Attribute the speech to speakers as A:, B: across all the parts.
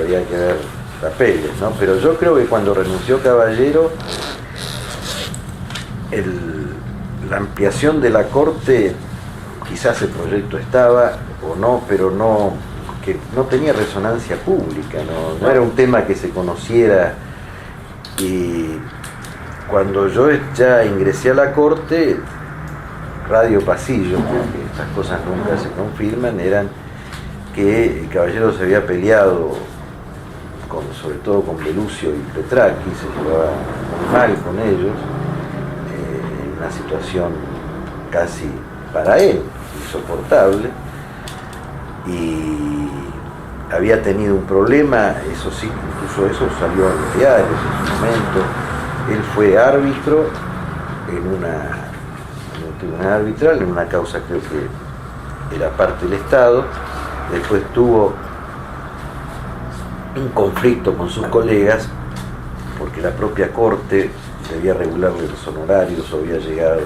A: había que ver papeles, ¿no? Pero yo creo que cuando renunció Caballero, la ampliación de la Corte, quizás el proyecto estaba o no, pero que no tenía resonancia pública, no era un tema que se conociera. Y cuando yo ya ingresé a la Corte, radio pasillo, porque estas cosas nunca se confirman, eran que Caballero se había peleado sobre todo con Belucio y Petracchi, se llevaba muy mal con ellos, en una situación casi para él insoportable, y había tenido un problema, eso sí, incluso eso salió en los diarios en su momento. Él fue árbitro en un tribunal arbitral, en una causa creo que era parte del Estado, después tuvo un conflicto con sus colegas porque la propia Corte debía regularle los honorarios, o había llegado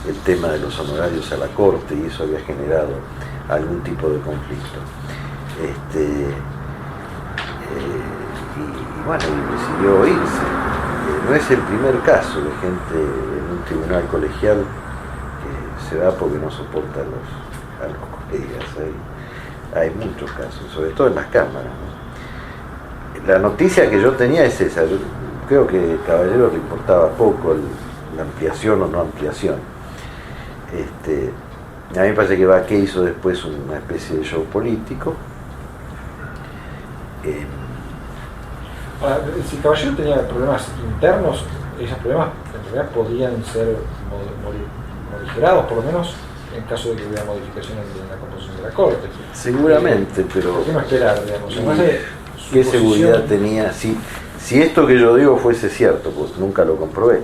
A: el tema de los honorarios a la Corte y eso había generado algún tipo de conflicto. Y bueno, y decidió irse. No es el primer caso de gente en un tribunal colegial que se va porque no soporta a los colegas. Hay muchos casos, sobre todo en las cámaras, ¿no? La noticia que yo tenía es esa. Yo creo que Caballero le importaba poco la ampliación o no ampliación. A mí me parece que Baqué hizo después una especie de show político.
B: Si Caballero tenía problemas internos, esos problemas en realidad podían ser morigerados, por lo menos en caso de que hubiera modificaciones en la composición de la Corte.
A: Seguramente, pero
B: ¿por qué no esperar, digamos?
A: ¿Qué seguridad tenía? Si esto que yo digo fuese cierto, pues nunca lo comprobé,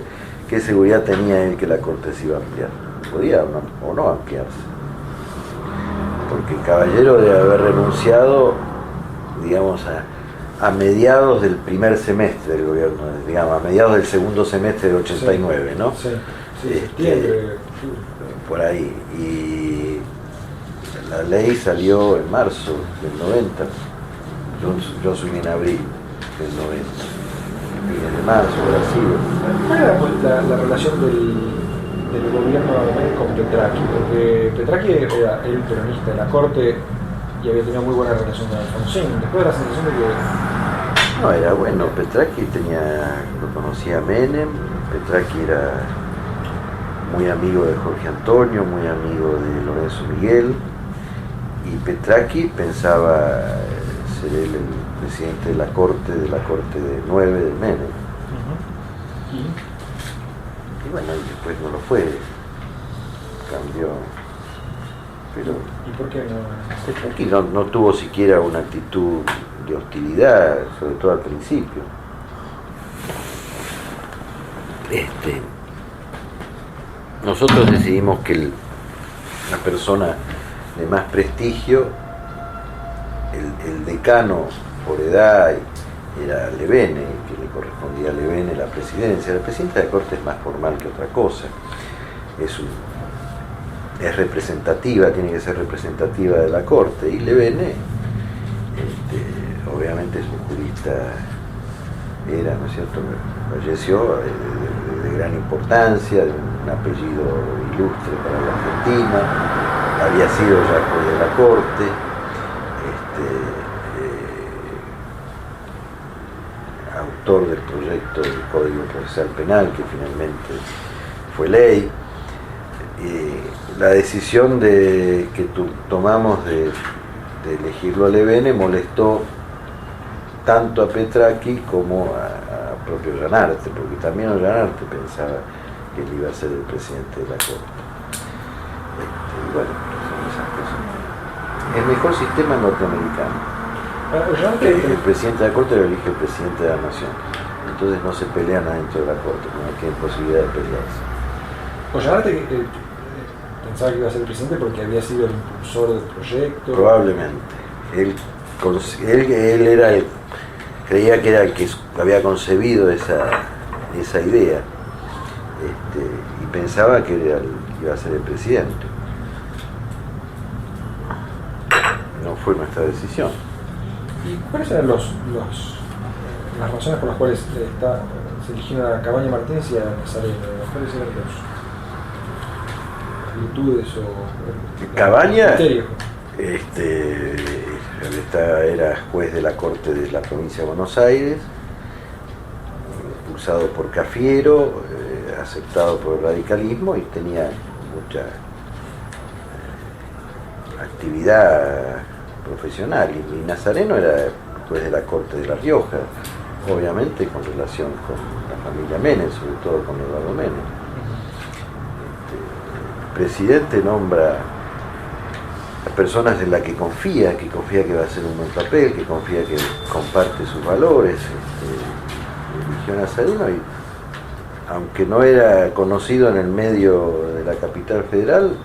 A: ¿qué seguridad tenía él que la Corte se iba a ampliar? Podía o no ampliarse. Porque Caballero debe haber renunciado, digamos, a mediados del primer semestre del gobierno, digamos, a mediados del segundo semestre del 89, ¿no?
B: Sí, septiembre.
A: Por ahí. Y la ley salió en marzo del 90. Yo asumí en abril del 90. Fines de marzo, habrá sido.
B: ¿Cuál era la relación del gobierno alemán con Petracchi? Porque Petracchi era el peronista de la Corte y había tenido muy buena relación con Alfonsín. Después de la sensación de que...
A: No, era bueno. Petracchi lo conocía a Menem. Petracchi era muy amigo de Jorge Antonio, muy amigo de Lorenzo Miguel. Y Petracchi pensaba ser él el presidente de la Corte de 9 de Menem. Y bueno, y después no lo fue, cambió. Pero
B: ¿y por qué no?
A: Petracchi no tuvo siquiera una actitud de hostilidad, sobre todo al principio. Nosotros decidimos que la persona de más prestigio, el decano por edad, era Levene, que le correspondía a Levene la presidencia. La presidenta de la Corte es más formal que otra cosa, es representativa, tiene que ser representativa de la Corte, y Levene obviamente es un jurista, ¿no es cierto? Falleció de gran importancia, de un apellido ilustre para la Argentina, había sido ya juez de la Corte, autor del proyecto del Código Procesal Penal, que finalmente fue ley. La decisión que tomamos de elegirlo a Levene molestó tanto a Petracchi como a propio Ollanarte, porque también Ollanarte pensaba que él iba a ser el presidente de la Corte. Y bueno, son esas cosas. El mejor sistema norteamericano. El presidente de la Corte lo elige el presidente de la Nación. Entonces no se pelean adentro de la Corte, no hay posibilidad de pelearse.
B: Ollanarte pensaba que iba a ser el presidente porque había sido el impulsor del proyecto.
A: Probablemente. Él creía que era el que había concebido esa idea, y pensaba que iba a ser el presidente. No fue nuestra decisión.
B: ¿Y cuáles eran las razones por las cuales se eligieron a Cabaña Martínez y a Nazareno? ¿Cuáles eran las virtudes o
A: Cabaña
B: criterios?
A: Era juez de la Corte de la Provincia de Buenos Aires, impulsado por Cafiero, aceptado por el radicalismo y tenía mucha actividad profesional. Y Nazareno era juez de la Corte de La Rioja, obviamente con relación con la familia Menem, sobre todo con Eduardo Menem. El presidente nombra a personas en las que confía que va a hacer un buen papel, que confía que comparte sus valores. Eligió a Nazareno y, aunque no era conocido en el medio de la capital federal,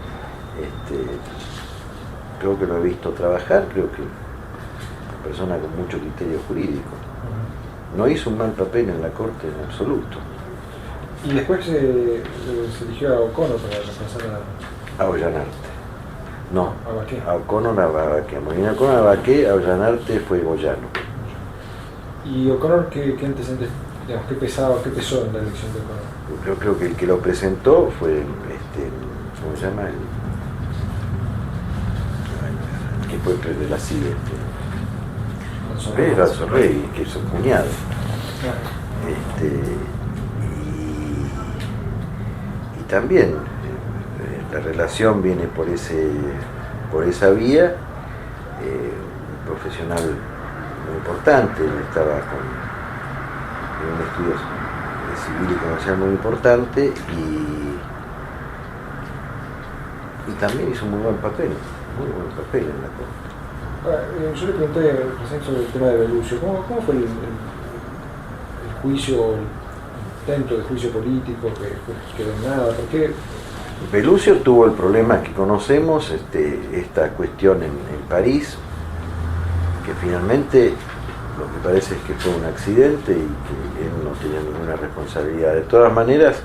A: creo que lo he visto trabajar, creo que una persona con mucho criterio jurídico. No hizo un mal papel en la Corte en absoluto.
B: Y después se eligió a O'Connor para reemplazar
A: a Ollanarte. No,
B: a Baqué.
A: A O'Connor a Baqué. A Molina O'Connor a Baqué, a Ollanarte fue Goyano.
B: ¿Y O'Connor qué antecedentes, digamos, qué pesó en la elección de O'Connor?
A: Yo creo que el que lo presentó fue, ¿cómo se llama? El que fue de la CIDE. Pedro Alzorrey, que es su cuñado. Y también la relación viene por esa vía. Un profesional muy importante, él estaba con un estudio de civil y comercial muy importante y también hizo un muy buen papel en la Corte.
B: Yo le pregunté recién sobre el tema de Belluccio. ¿Cómo fue el juicio, el intento de juicio político que quedó en nada? ¿Por qué?
A: Belluccio tuvo el problema que conocemos, esta cuestión en París, que finalmente lo que parece es que fue un accidente y que él no tenía ninguna responsabilidad. De todas maneras,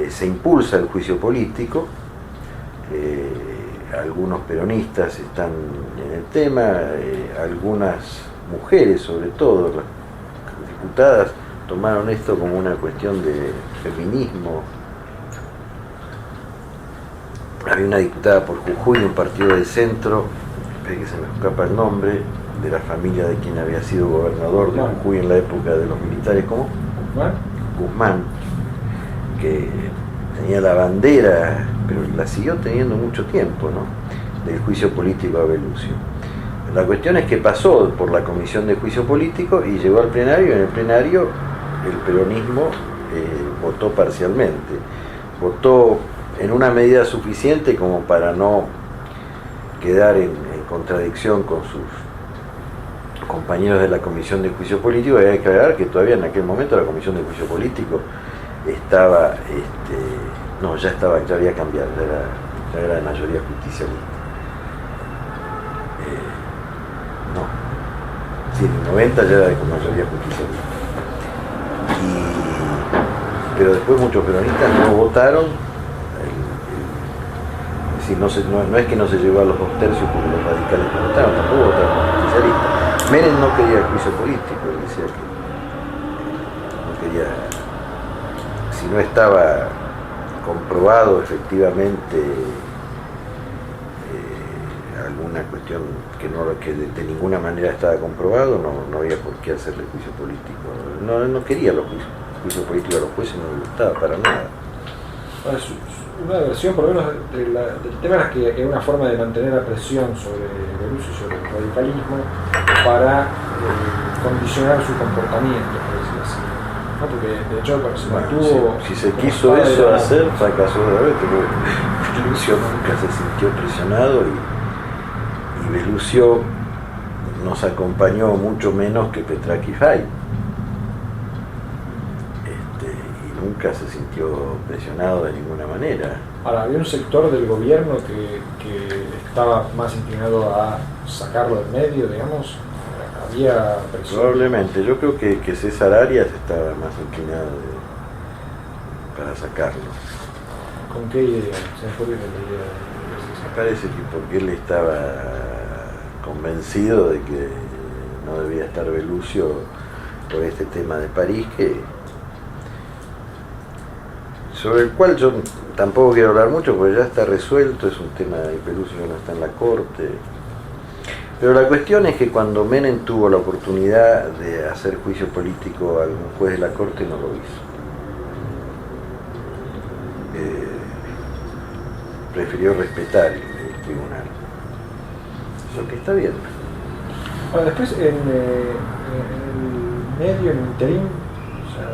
A: se impulsa el juicio político. Algunos peronistas están en el tema, algunas mujeres sobre todo, las diputadas, tomaron esto como una cuestión de feminismo. Había una diputada por Jujuy, un partido de centro, que se me escapa el nombre, de la familia de quien había sido gobernador de Jujuy en la época de los militares, ¿cómo? Guzmán, que tenía la bandera, pero la siguió teniendo mucho tiempo, ¿no?, del juicio político a Belluccio. La cuestión es que pasó por la comisión de juicio político y llegó al plenario, y en el plenario el peronismo votó parcialmente. Votó en una medida suficiente como para no quedar en contradicción con sus compañeros de la comisión de juicio político. Hay que aclarar que todavía en aquel momento la comisión de juicio político estaba, ya había cambiado, ya era de mayoría justicialista. Sí, en el 90 ya era de mayoría justicialista. Pero después muchos peronistas no votaron. Es decir, no es que no se llegó a los 2 tercios porque los radicales no votaron, tampoco votaron los justicialistas. Menem no quería el juicio político, él decía que no quería, si no estaba comprobado efectivamente alguna cuestión que de ninguna manera estaba comprobado, no había por qué hacerle juicio político. No quería los juicios políticos a los jueces, no les gustaba para nada.
B: Una versión, por lo menos, del tema es que es una forma de mantener la presión sobre Belluccio y sobre el radicalismo para condicionar su comportamiento, por decirlo así. ¿No? Porque de hecho cuando se mantuvo...
A: Si se quiso eso hacer, fracasó de vez, porque Belluccio nunca se sintió presionado y Belluccio nos acompañó mucho menos que Petraki Fay. Nunca se sintió presionado de ninguna manera.
B: Ahora, había un sector del gobierno que estaba más inclinado a sacarlo del medio, digamos. Había presión.
A: Probablemente, yo creo que César Arias estaba más inclinado para sacarlo.
B: ¿Con qué idea? ¿Se me fue la idea?
A: Me parece que porque él estaba convencido de que no debía estar Belluccio por este tema de París, sobre el cual yo tampoco quiero hablar mucho porque ya está resuelto, es un tema de Belluccio que no está en la corte. Pero la cuestión es que cuando Menem tuvo la oportunidad de hacer juicio político a algún juez de la corte, no lo hizo. Prefirió respetar el tribunal, lo que está bien.
B: Bueno, después en el medio, en el interín, o sea,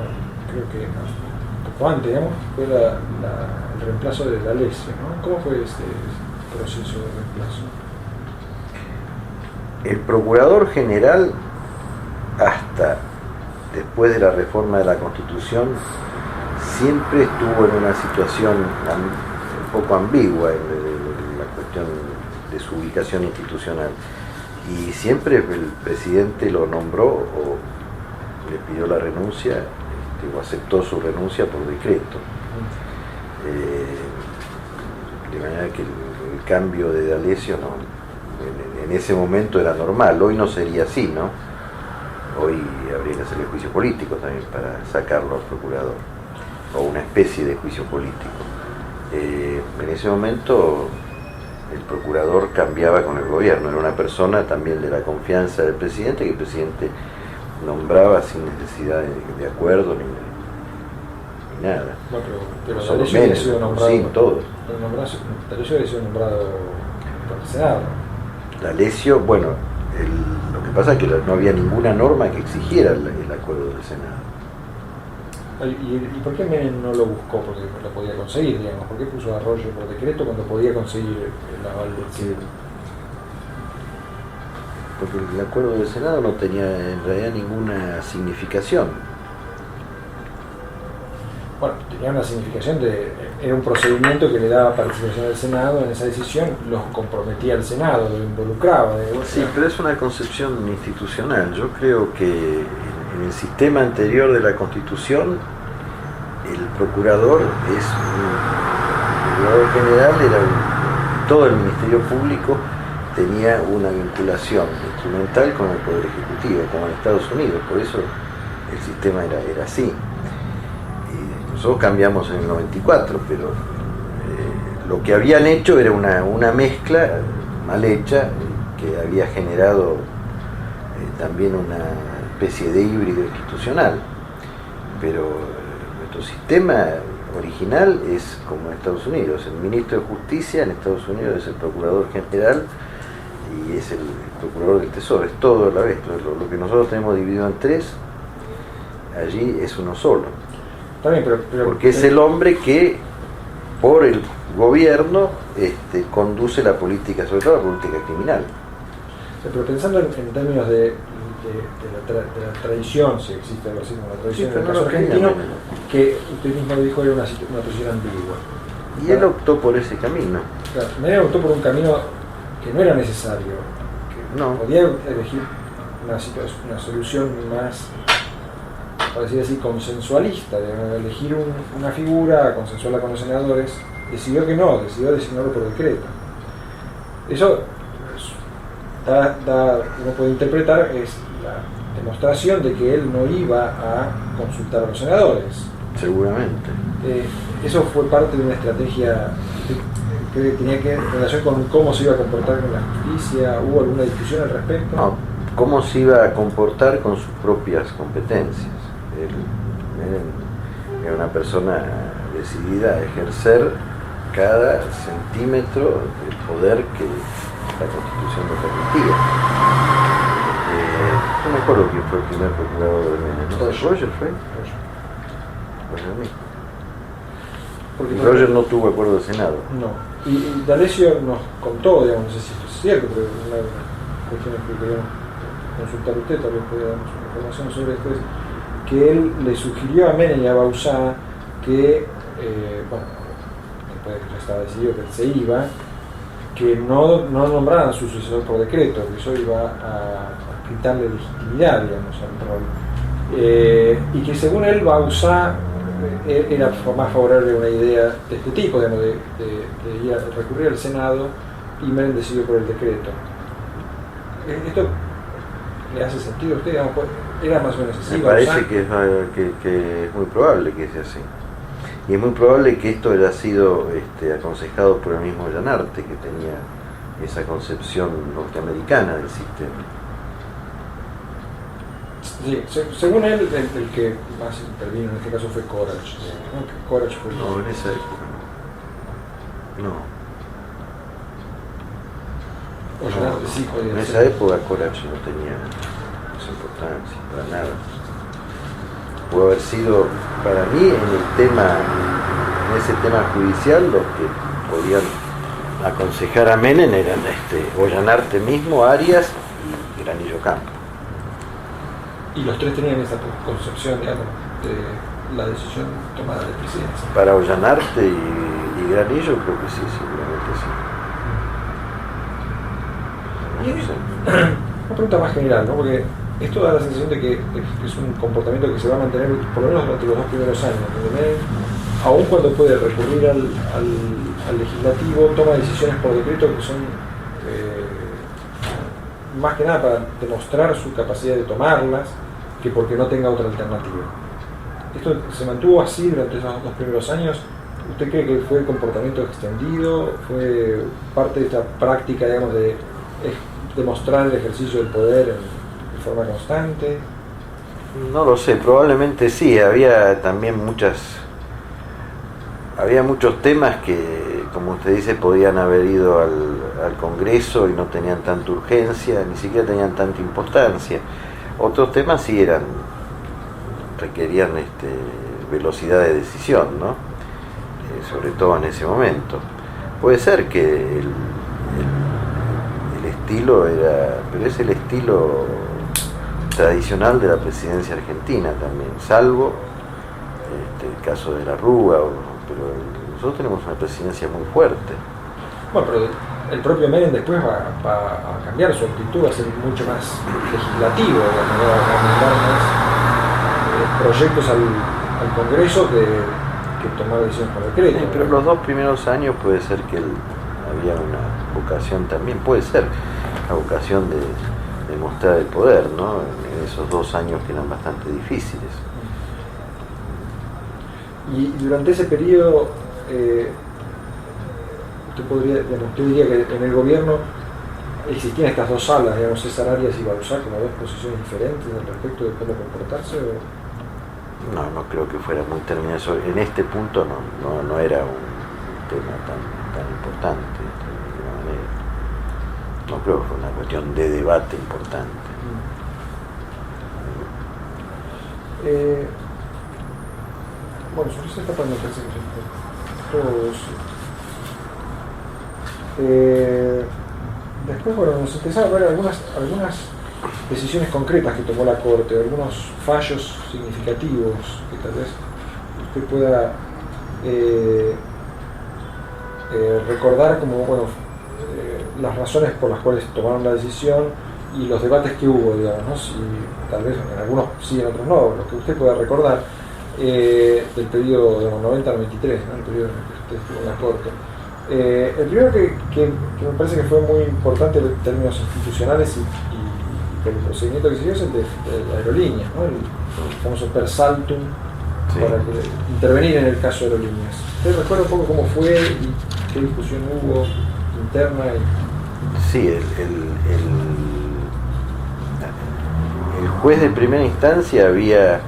B: creo que un poco antes, digamos, fue el reemplazo de D'Alessio, ¿no? ¿Cómo fue este proceso de reemplazo?
A: El procurador general, hasta después de la reforma de la Constitución, siempre estuvo en una situación un poco ambigua en la cuestión de su ubicación institucional. Y siempre el presidente lo nombró o le pidió la renuncia, o aceptó su renuncia por decreto. De manera que el cambio de D'Alessio en ese momento era normal. Hoy no sería así, ¿no? Hoy habría que hacerle juicio político también para sacarlo al procurador, o una especie de juicio político. En ese momento el procurador cambiaba con el gobierno, era una persona también de la confianza del presidente, que el presidente nombraba sin necesidad de acuerdo ni nada.
B: No, pero
A: Solo
B: D'Alessio había sido nombrado,
A: sí, todo.
B: D'Alessio había sido nombrado por el Senado.
A: D'Alessio, bueno, lo que pasa es que no había ninguna norma que exigiera el acuerdo del Senado.
B: ¿Y por qué Menem no lo buscó? Porque lo podía conseguir, digamos. ¿Por qué puso a Arroyo por decreto cuando podía conseguir el aval del Senado?
A: Porque el acuerdo del Senado no tenía en realidad ninguna significación.
B: Bueno, tenía una significación era un procedimiento que le daba participación al Senado en esa decisión, los comprometía al Senado, lo involucraba.
A: Sí, pero es una concepción institucional. Yo creo que en el sistema anterior de la Constitución, el procurador general todo el Ministerio Público tenía una vinculación instrumental con el Poder Ejecutivo, como en Estados Unidos, por eso el sistema era así. Y nosotros cambiamos en el 94, pero lo que habían hecho era una mezcla mal hecha que había generado también una especie de híbrido institucional, pero nuestro sistema original es como en Estados Unidos. El ministro de Justicia en Estados Unidos es el procurador general y es el procurador del Tesoro, es todo a la vez. Lo que nosotros tenemos dividido en tres, allí es uno solo.
B: También, pero
A: porque es el hombre que por el gobierno conduce la política, sobre todo la política criminal.
B: Pero pensando en términos de la tradición, si existe algo así como la tradición,
A: sí,
B: en el caso argentino, que usted mismo lo dijo, era una posición ambigua.
A: Y él optó por ese camino.
B: Claro, Menem optó por un camino que no era necesario, que
A: no.
B: Podía elegir una solución más, por decir así, consensualista, de elegir una figura, consensuarla con los senadores. Decidió que no, decidió designarlo por decreto. Eso uno puede interpretar, es la demostración de que él no iba a consultar a los senadores.
A: Seguramente.
B: Eso fue parte de una estrategia que tenía que ver en relación con cómo se iba a comportar con la justicia. ¿Hubo alguna discusión al respecto?
A: No, cómo se iba a comportar con sus propias competencias. Él era una persona decidida a ejercer cada centímetro del poder que la Constitución le permitía. No me acuerdo quién fue el primer procurador de Menem, ¿no? ¿Roger fue? Porque Roger no tuvo acuerdo del Senado.
B: No. Y D'Alessio nos contó, digamos, no sé si esto es cierto, pero una de las cuestiones que queríamos consultar usted, tal vez pueda darnos una información sobre esto, es que él le sugirió a Menem y a Bauzá que, después de que ya estaba decidido que él se iba, que no nombraran a su sucesor por decreto, que eso iba a quitarle legitimidad, digamos, al rol. Y que según él, Bauzá era más favorable a una idea de este tipo, digamos, de ir a recurrir al Senado, y Menem decidió por el decreto. Esto ¿Le hace sentido a usted? Digamos, ¿era más o menos así?
A: Me parece que es muy probable que sea así. Y es muy probable que esto haya sido aconsejado por el mismo Ollanarte, que tenía esa concepción norteamericana del sistema.
B: Sí, según él, el que más intervino en este caso fue Corach. ¿No? Corach fue
A: No, en esa época no.
B: Ollanarte sí podía
A: En
B: ser.
A: esa época Corach no tenía esa importancia, para nada. Pudo haber sido, para mí, en ese tema judicial, los que podían aconsejar a Menem eran Ollanarte mismo, Arias y Granillo Campo.
B: Y los tres tenían esa concepción, digamos, de la decisión tomada de presidencia.
A: Para Ollanarte y Granillo creo que sí, seguramente sí. No sé.
B: Una pregunta más general, ¿no? Porque esto da la sensación de que es un comportamiento que se va a mantener por lo menos durante los 2 primeros años, donde Menem, aun cuando puede recurrir al legislativo, toma decisiones por decreto que son más que nada para demostrar su capacidad de tomarlas, que porque no tenga otra alternativa. ¿Esto se mantuvo así durante esos 2 primeros años? ¿Usted cree que fue comportamiento extendido? ¿Fue parte de esta práctica, digamos, de demostrar el ejercicio del poder de forma constante?
A: No lo sé, probablemente sí. Había también muchos temas que, como usted dice, podían haber ido al Congreso y no tenían tanta urgencia, ni siquiera tenían tanta importancia. Otros temas sí requerían velocidad de decisión, ¿no? Sobre todo en ese momento. Puede ser que el estilo pero es el estilo tradicional de la presidencia argentina también, salvo el caso de la Rúa, pero nosotros tenemos una presidencia muy fuerte.
B: Bueno, pero el propio Menem después va a cambiar su actitud, va a ser mucho más legislativo, va a mandar más proyectos al Congreso que tomar decisiones por decreto.
A: Sí, pero los 2 primeros años puede ser que había una vocación también, puede ser la vocación de mostrar el poder, ¿no? En esos 2 años que eran bastante difíciles.
B: Y durante ese periodo, usted diría que en el gobierno existían estas 2 salas, digamos, César Arias y Bauzá, como 2 posiciones diferentes al respecto de cómo comportarse.
A: No creo que fuera muy terminado. En este punto no era un tema tan importante de ninguna manera. No creo que fue una cuestión de debate importante.
B: Bueno, sobre esa etapa me parece que todos. Después, bueno, nos empezaron a ver algunas decisiones concretas que tomó la Corte, algunos fallos significativos que tal vez usted pueda recordar como, bueno, las razones por las cuales tomaron la decisión y los debates que hubo, digamos, ¿no? Si, tal vez en algunos sí, en otros no, lo que usted pueda recordar del periodo de 90-93, ¿no? El periodo en el que usted estuvo en la Corte. El primero que me parece que fue muy importante en términos institucionales y por el procedimiento que siguió es el de la aerolínea, ¿no? El famoso per saltum, sí, para intervenir en el caso de aerolíneas. ¿Usted recuerda un poco cómo fue y qué discusión hubo interna?
A: Sí, el juez de primera instancia había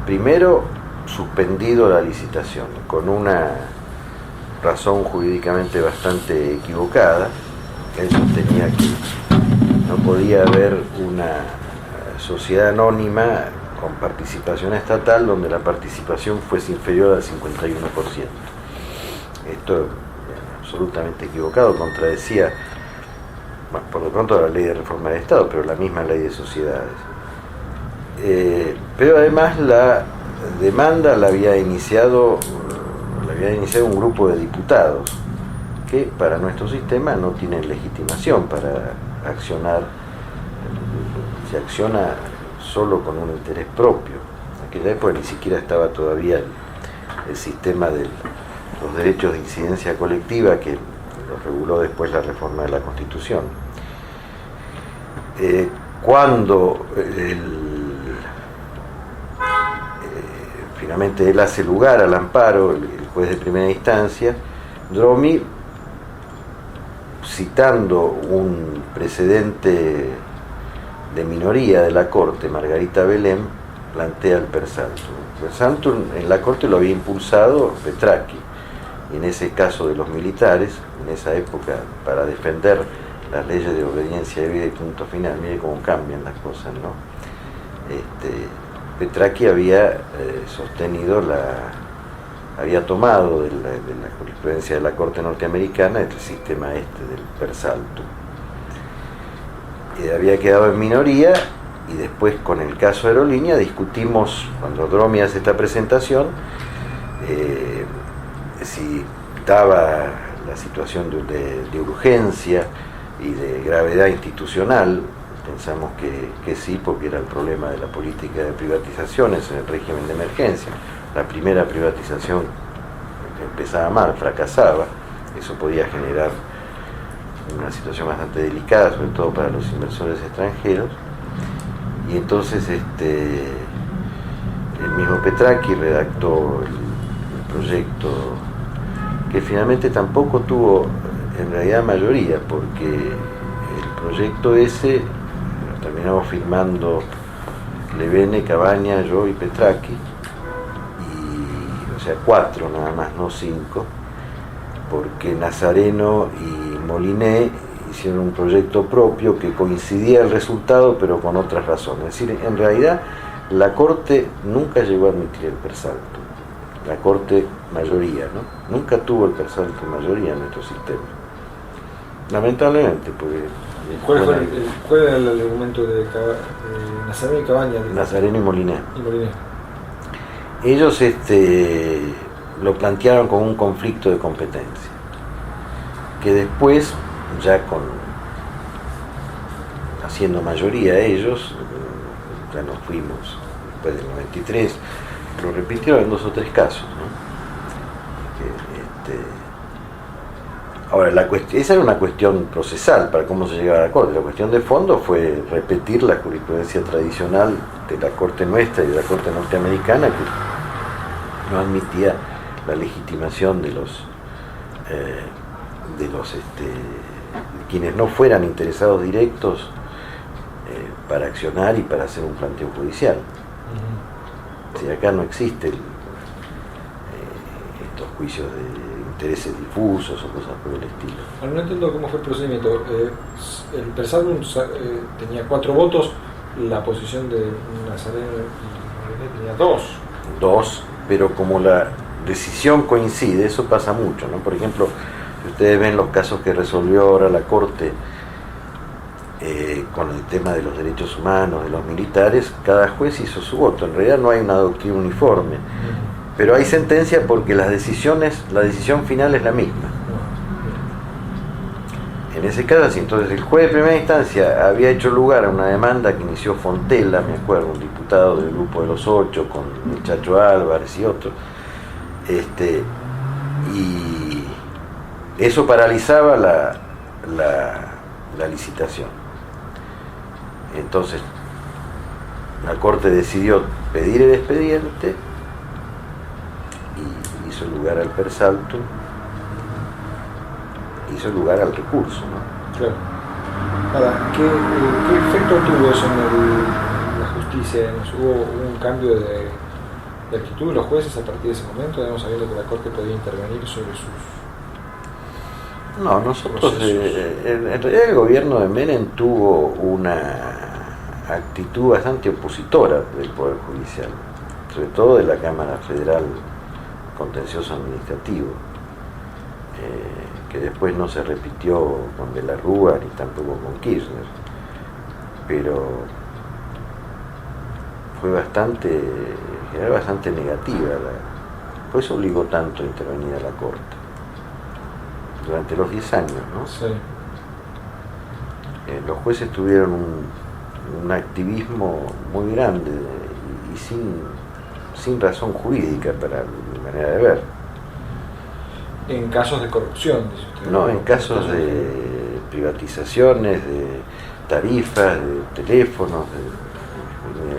A: primero suspendido la licitación con una razón jurídicamente bastante equivocada. Él sostenía que no podía haber una sociedad anónima con participación estatal donde la participación fuese inferior al 51%. Esto absolutamente equivocado, contradecía, bueno, por lo pronto la ley de reforma del Estado, pero la misma ley de sociedades. Pero además la demanda la había iniciado un grupo de diputados que para nuestro sistema no tienen legitimación para accionar, se acciona solo con un interés propio. En aquella época ni siquiera estaba todavía el sistema de los derechos de incidencia colectiva que lo reguló después la reforma de la Constitución. cuando finalmente él hace lugar al amparo, el juez de primera instancia, Dromi, citando un precedente de minoría de la Corte, Margarita Belém, plantea el per saltum. El per saltum en la Corte lo había impulsado Petracchi, y en ese caso de los militares, en esa época, para defender las leyes de obediencia debida y punto final. Mire cómo cambian las cosas, ¿no? Petracchi había sostenido había tomado de la jurisprudencia de la Corte norteamericana el sistema del per saltum. Había quedado en minoría, y después con el caso Aerolínea discutimos, cuando Dromi hace esta presentación, si daba la situación de urgencia y de gravedad institucional. Pensamos que sí, porque era el problema de la política de privatizaciones en el régimen de emergencia. La primera privatización empezaba mal, fracasaba, eso podía generar una situación bastante delicada, sobre todo para los inversores extranjeros, y entonces el mismo Petracchi redactó el proyecto, que finalmente tampoco tuvo en realidad mayoría, porque el proyecto ese lo terminamos firmando Levene, Cabaña, yo y Petracchi, o sea 4 nada más, no 5, porque Nazareno y Moliné hicieron un proyecto propio que coincidía el resultado, pero con otras razones. Es decir, en realidad la Corte nunca llegó a admitir el per saltum, la Corte mayoría, ¿no? Nunca tuvo el per saltum mayoría en nuestro sistema, lamentablemente, porque...
B: ¿Cuál era el argumento de Nazareno y Cabaña?
A: Nazareno y Moliné. Ellos lo plantearon como un conflicto de competencia, que después, ya haciendo mayoría ellos, ya nos fuimos después del 93, lo repitieron en 2 o 3 casos, ¿no? Ahora, esa era una cuestión procesal para cómo se llegaba a la Corte. La cuestión de fondo fue repetir la jurisprudencia tradicional de la Corte nuestra y de la Corte norteamericana, que no admitía la legitimación de quienes no fueran interesados directos para accionar y para hacer un planteo judicial. Si acá no existen estos juicios de intereses difusos o cosas por el estilo.
B: Ahora no entiendo cómo fue el procedimiento. El per saltum tenía 4 votos, la posición de Nazareno y tenía 2.
A: 2, pero como la decisión coincide, eso pasa mucho, ¿no? Por ejemplo, si ustedes ven los casos que resolvió ahora la Corte con el tema de los derechos humanos, de los militares, cada juez hizo su voto. En realidad no hay una doctrina uniforme, pero hay sentencia porque la decisión final es la misma. En ese caso, así, entonces el juez de primera instancia había hecho lugar a una demanda que inició Fontella, me acuerdo, un diputado del Grupo de los 8, con el Chacho Álvarez y otros, y eso paralizaba la licitación. Entonces la Corte decidió pedir el expediente y hizo lugar al per saltum, hizo lugar al recurso, ¿no?
B: Claro. Ahora, ¿qué efecto tuvo eso en la justicia? ¿Hubo un cambio de actitud de los jueces a partir de ese momento, sabiendo que la Corte podía intervenir sobre sus...
A: No, nosotros, en realidad el gobierno de Menem tuvo una actitud bastante opositora del Poder Judicial, sobre todo de la Cámara Federal Contencioso Administrativo, que después no se repitió con De la Rúa ni tampoco con Kirchner, pero fue bastante negativa, por eso obligó tanto a intervenir a la Corte durante los 10 años, ¿no?
B: Sí.
A: Los jueces tuvieron un activismo muy grande y sin razón jurídica para mi manera de ver.
B: En casos de corrupción, dice usted.
A: No, en casos de privatizaciones, tarifas, de teléfonos, del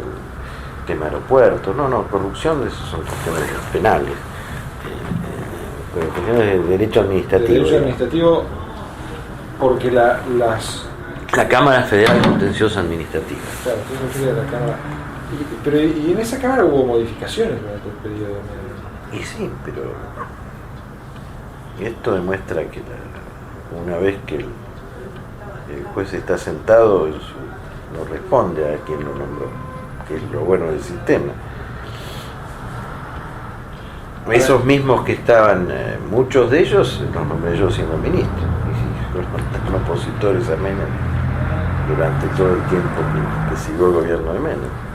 A: tema aeropuertos. No, corrupción, eso son cuestiones penales. Pero cuestiones de derecho administrativo.
B: De derecho administrativo, porque la
A: Cámara Federal Contenciosa Administrativa.
B: Claro, eso sería la Cámara. Y en esa Cámara hubo modificaciones durante el periodo de Menem.
A: Y sí, pero esto demuestra que una vez que el juez está sentado, no responde a quien lo nombró, que es lo bueno del sistema. Esos mismos que estaban, muchos de ellos los nombré yo siendo ministro, y fueron opositores a Menem durante todo el tiempo que siguió el gobierno de Menem.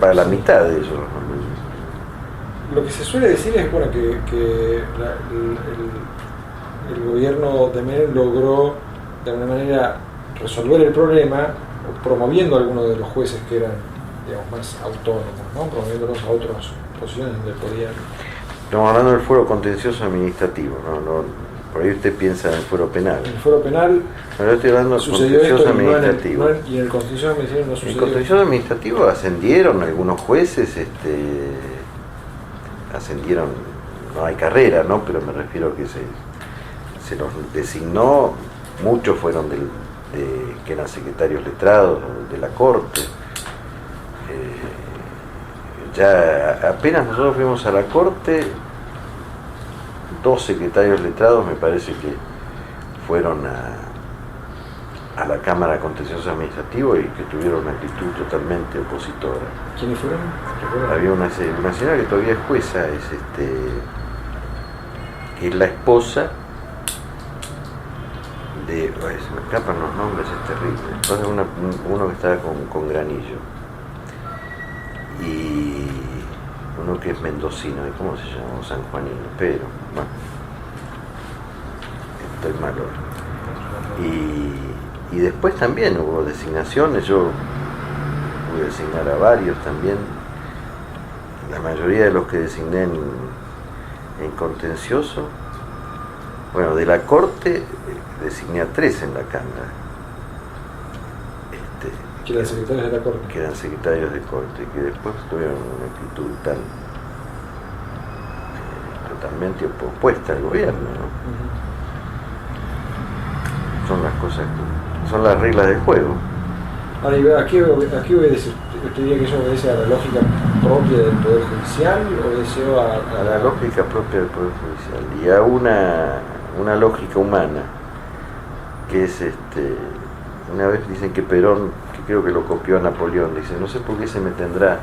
A: Para la mitad de ellos los nombré yo.
B: Lo que se suele decir es bueno, que el gobierno de Menem logró de alguna manera resolver el problema promoviendo a algunos de los jueces que eran, digamos, más autónomos, ¿no? Promoviéndolos a otras posiciones donde podían.
A: Estamos hablando del fuero contencioso administrativo, ¿no? Por ahí usted piensa en el fuero penal.
B: En el fuero penal
A: yo estoy hablando del contencioso administrativo.
B: Y en el contencioso administrativo no sucedió.
A: En el contencioso administrativo ascendieron algunos jueces, ascendieron, no hay carrera, ¿no? Pero me refiero a que se los designó, muchos fueron que eran secretarios letrados de la Corte. Ya apenas nosotros fuimos a la Corte, 2 secretarios letrados me parece que fueron a la Cámara Contencioso Administrativo y que tuvieron una actitud totalmente opositora.
B: ¿Quiénes fueron?
A: Había una señora que todavía es jueza, que es la esposa de, se me escapan los nombres, es terrible, esposa de uno que estaba con Granillo, y uno que es mendocino, ¿cómo se llama? Sanjuanino, pero bueno, estoy malo. Y después también hubo designaciones, yo pude designar a varios también. La mayoría de los que designé en contencioso, bueno, de la Corte designé a 3 en la Cámara.
B: Que eran secretarios de la Corte.
A: Que eran secretarios de Corte, que después tuvieron una actitud totalmente opuesta al gobierno, ¿no? Son las cosas, son las reglas del juego.
B: Ahora, ¿a qué obedece? ¿Usted diría que eso obedece a la lógica propia del Poder Judicial o obedece
A: a la lógica propia del Poder Judicial y a una lógica humana que es una vez dicen que Perón, que creo que lo copió a Napoleón, dice, no sé por qué se me tendrá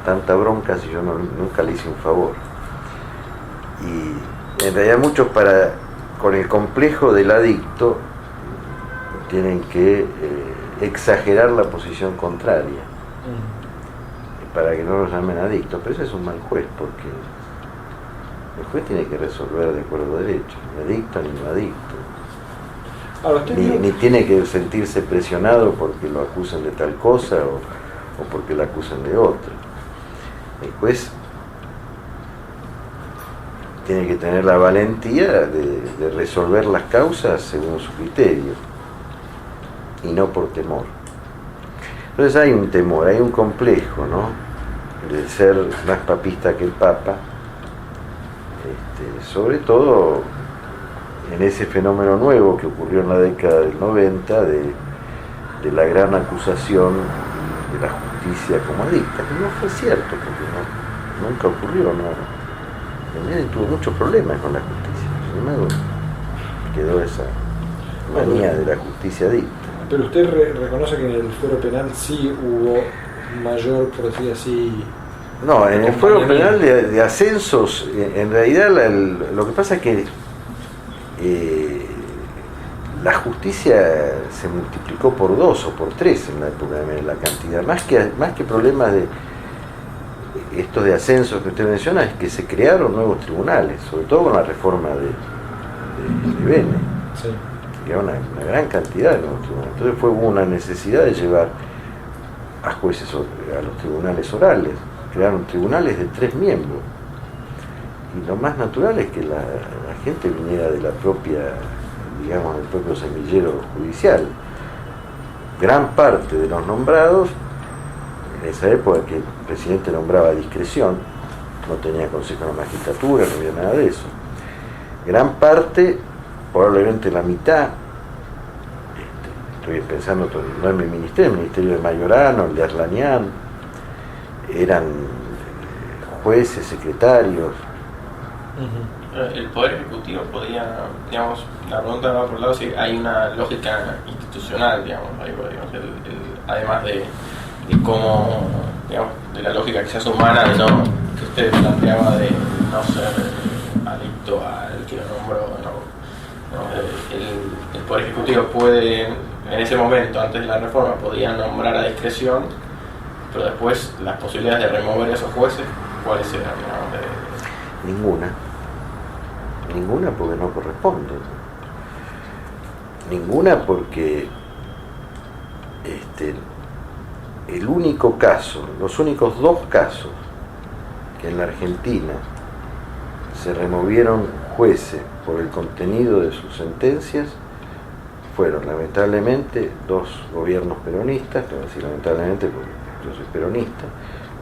A: tanta bronca si yo nunca le hice un favor. Y en realidad muchos con el complejo del adicto tienen que exagerar la posición contraria para que no lo llamen adicto, pero ese es un mal juez, porque el juez tiene que resolver de acuerdo a derecho, ni adicto ni no adicto. Ni tiene que sentirse presionado porque lo acusen de tal cosa o porque lo acusen de otra. El juez tiene que tener la valentía de resolver las causas según su criterio y no por temor. Entonces hay un temor, hay un complejo, ¿no? De ser más papista que el Papa, sobre todo en ese fenómeno nuevo que ocurrió en la década del 90 de la gran acusación de la justicia como adicta, que no fue cierto, porque nunca ocurrió, ¿no? Menem tuvo muchos problemas con la justicia, sin embargo quedó esa manía de la justicia adicta.
B: Pero usted reconoce que en el fuero penal sí hubo mayor, por decir así...
A: No, en el fuero penal de ascensos, en realidad lo que pasa es que la justicia se multiplicó por 2 o por 3 en la época de Menem, la cantidad, más que problemas de estos de ascensos que usted menciona, es que se crearon nuevos tribunales, sobre todo con la reforma de Bene,
B: sí,
A: que era una gran cantidad de nuevos tribunales. Entonces hubo una necesidad de llevar a jueces a los tribunales orales, crearon tribunales de 3 miembros, y lo más natural es que la gente viniera de la propia, digamos, del propio semillero judicial. gran parte de los nombrados, en esa época que el presidente nombraba a discreción, no tenía consejo de la magistratura, no había nada de eso. Gran parte, probablemente la mitad, estoy pensando, no en mi ministerio, el ministerio de Mayorano, el de Arlanián, eran jueces, secretarios.
C: El Poder Ejecutivo podía, digamos, la pregunta va por el lado si hay una lógica institucional, digamos, además de cómo, digamos, de la lógica quizás humana, de no, que usted planteaba de no ser adicto al que lo nombró, el Poder Ejecutivo puede, en ese momento, antes de la reforma, podía nombrar a discreción, pero después las posibilidades de remover a esos jueces, ¿cuáles eran?
A: Ninguna porque no corresponde. Ninguna porque el único caso, los únicos dos casos que en la Argentina se removieron jueces por el contenido de sus sentencias fueron lamentablemente dos gobiernos peronistas, te voy a decir lamentablemente porque yo soy peronista,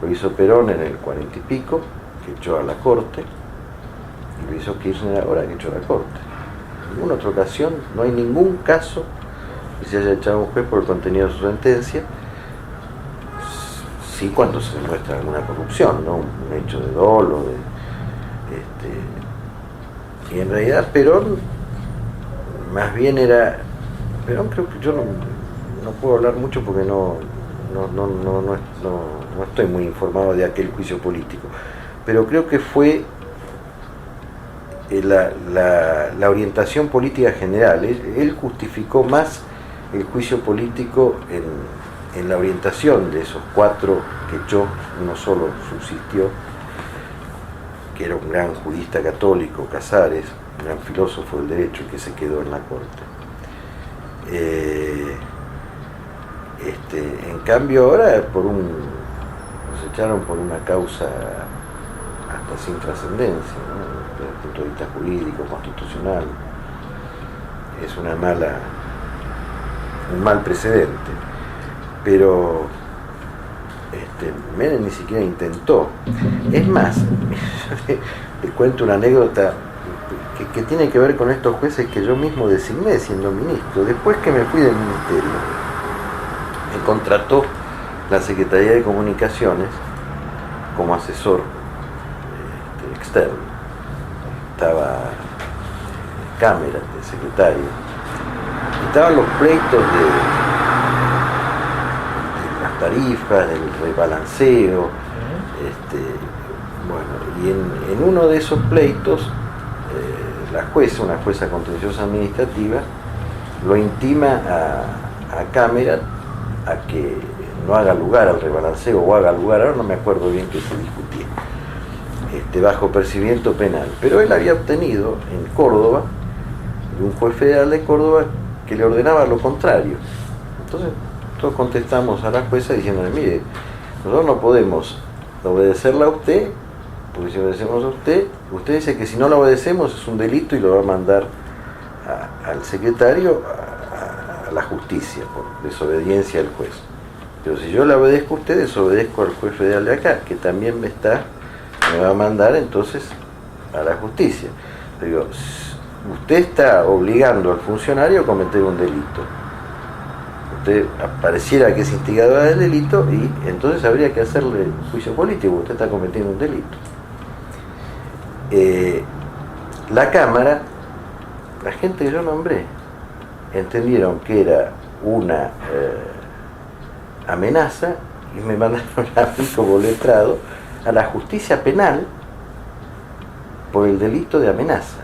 A: lo hizo Perón en el 40 y pico, que echó a la Corte, y lo hizo Kirchner ahora, que echó a la Corte. En ninguna otra ocasión, no hay ningún caso que se haya echado a un juez por el contenido de su sentencia, sí cuando se demuestra alguna corrupción, ¿no? Un hecho de dolo, y en realidad Perón más bien era, Perón creo que yo no puedo hablar mucho porque no estoy muy informado de aquel juicio político, pero creo que fue la orientación política general. Él justificó más el juicio político en la orientación de esos cuatro que echó, uno solo subsistió, que era un gran jurista católico, Casares, un gran filósofo del derecho que se quedó en la corte. En cambio ahora nos echaron por una causa hasta sin trascendencia, ¿no? Desde el punto de vista jurídico, constitucional, es un mal precedente, pero Menem ni siquiera intentó. Es más, le cuento una anécdota que tiene que ver con estos jueces que yo mismo designé siendo ministro. Después que me fui del ministerio, me contrató la Secretaría de Comunicaciones como asesor externo. Estaba Cámara de secretario, estaban los pleitos de las tarifas, del rebalanceo, y en uno de esos pleitos la jueza, una jueza contenciosa administrativa, lo intima a Cámara a que no haga lugar al rebalanceo o haga lugar, ahora no me acuerdo bien qué se discutía, bajo percibimiento penal, pero él había obtenido en Córdoba de un juez federal de Córdoba que le ordenaba lo contrario. Entonces nosotros contestamos a la jueza diciéndole, mire, nosotros no podemos obedecerla a usted, porque si obedecemos a usted dice que si no la obedecemos es un delito y lo va a mandar al secretario a la justicia por desobediencia al juez. Pero si yo la obedezco a usted, desobedezco al juez federal de acá, que también me va a mandar entonces a la justicia. Le digo, usted está obligando al funcionario a cometer un delito. Usted pareciera que es instigadora del delito y entonces habría que hacerle juicio político, usted está cometiendo un delito. La Cámara, la gente que yo nombré, entendieron que era una amenaza y me mandaron a mí como letrado a la justicia penal por el delito de amenaza.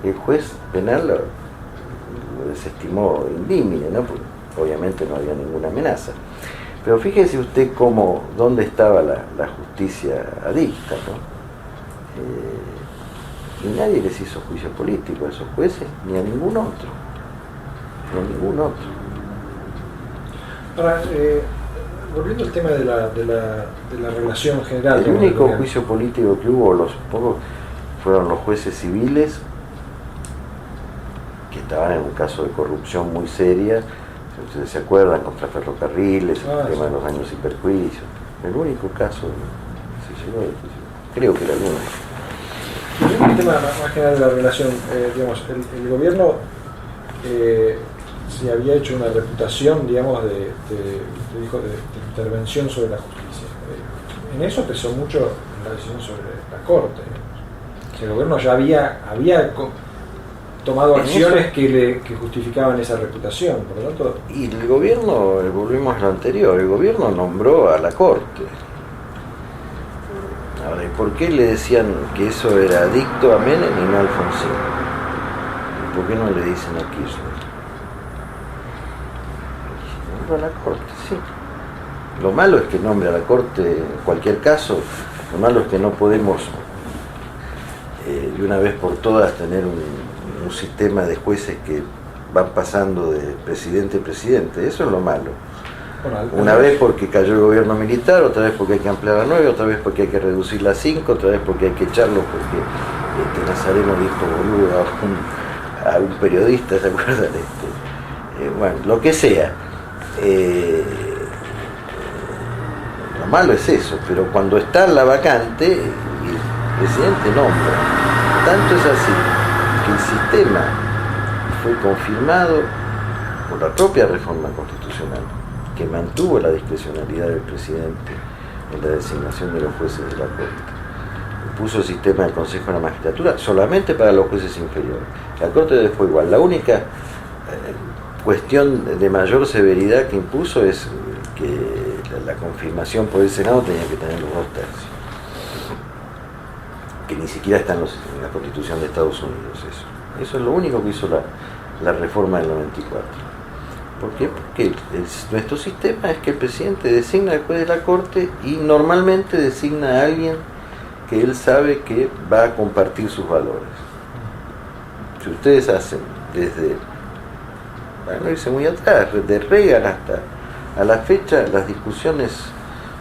A: El juez penal lo desestimó indímine, ¿no? Porque obviamente no había ninguna amenaza. Pero fíjese usted dónde estaba la justicia adicta, ¿no? Y nadie les hizo juicio político a esos jueces, ni a ningún otro. Ni a ningún otro.
B: Ahora, volviendo al tema de la relación general.
A: El único juicio político que hubo, los pocos, fueron los jueces civiles que estaban en un caso de corrupción muy seria, ustedes se acuerdan, contra ferrocarriles, el tema
B: sí.
A: de los daños y perjuicios. El único caso que se llegó, creo que era el único.
B: El tema más general de la relación, digamos, el gobierno se había hecho una reputación, digamos, de intervención sobre la justicia. En eso pesó mucho la decisión sobre la Corte. O sea, el gobierno ya había tomado acciones que justificaban esa reputación, por lo tanto...
A: Y el gobierno, volvimos a lo anterior, el gobierno nombró a la Corte. Ahora, ¿y por qué le decían que eso era dicto a Menem y no a Alfonsín? ¿Y por qué no le dicen a Kirchner? Nombró a la Corte, sí. Lo malo es que nombre a la Corte en cualquier caso, lo malo es que no podemos de una vez por todas tener un sistema de jueces que van pasando de presidente a presidente, eso es lo malo. Una vez porque cayó el gobierno militar, otra vez porque hay que ampliar a 9, otra vez porque hay que reducirla a 5, otra vez porque hay que echarlo porque Nazareno dijo boludo a un periodista, ¿se acuerdan? Bueno, lo que sea. Lo malo es eso, pero cuando está en la vacante, el presidente nombra. Tanto es así que el sistema fue confirmado por la propia reforma constitucional, que mantuvo la discrecionalidad del presidente en la designación de los jueces de la Corte. Puso el sistema del Consejo de la Magistratura solamente para los jueces inferiores. La Corte fue igual. La única cuestión de mayor severidad que impuso es que la confirmación por el Senado tenía que tener los 2 tercios. Que ni siquiera está en la Constitución de Estados Unidos eso. Eso es lo único que hizo la reforma del 94. ¿Por qué? Porque nuestro sistema es que el presidente designa al juez de la Corte y normalmente designa a alguien que él sabe que va a compartir sus valores. Si ustedes hacen desde, para no irse muy atrás, de Reagan hasta a la fecha, las discusiones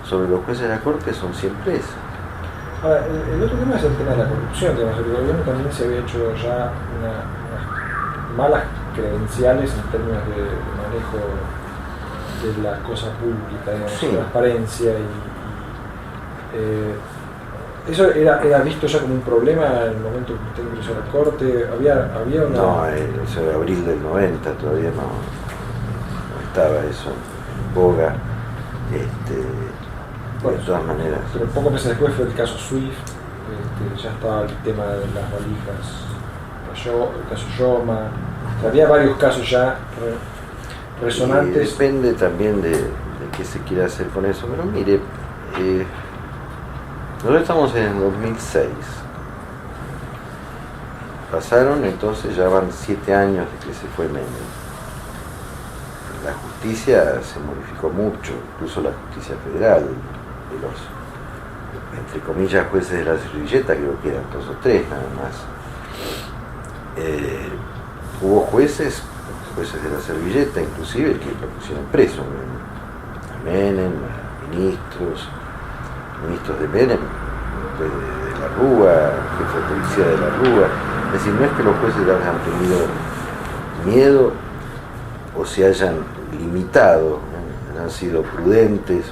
A: sobre los jueces de la Corte son siempre esas.
B: Ahora, el otro tema es el tema de la corrupción. Digamos, el gobierno también se había hecho ya unas malas credenciales en términos de manejo de la cosa pública, digamos,
A: sí.
B: Transparencia eso era visto ya como un problema en el momento que usted ingresó a la Corte. Había una...
A: No, eso de abril del 90 todavía no estaba eso en boga.
B: Bueno,
A: de todas maneras.
B: Pero pocos meses después fue el caso Swift, ya estaba el tema de las valijas, el caso Yoma, había varios casos ya resonantes.
A: Y depende también de qué se quiera hacer con eso, pero mire, nosotros estamos en el 2006, pasaron entonces, ya van 7 años de que se fue Menem. La justicia se modificó mucho, incluso la justicia federal, de los, entre comillas, jueces de la servilleta, creo que eran 2 o 3 nada más. Hubo jueces de la servilleta, inclusive, que lo pusieron preso, a Menem, a ministros de Menem, de la Rúa, jefe de policía de la Rúa. Es decir, no es que los jueces hayan tenido miedo o se hayan limitado, han sido prudentes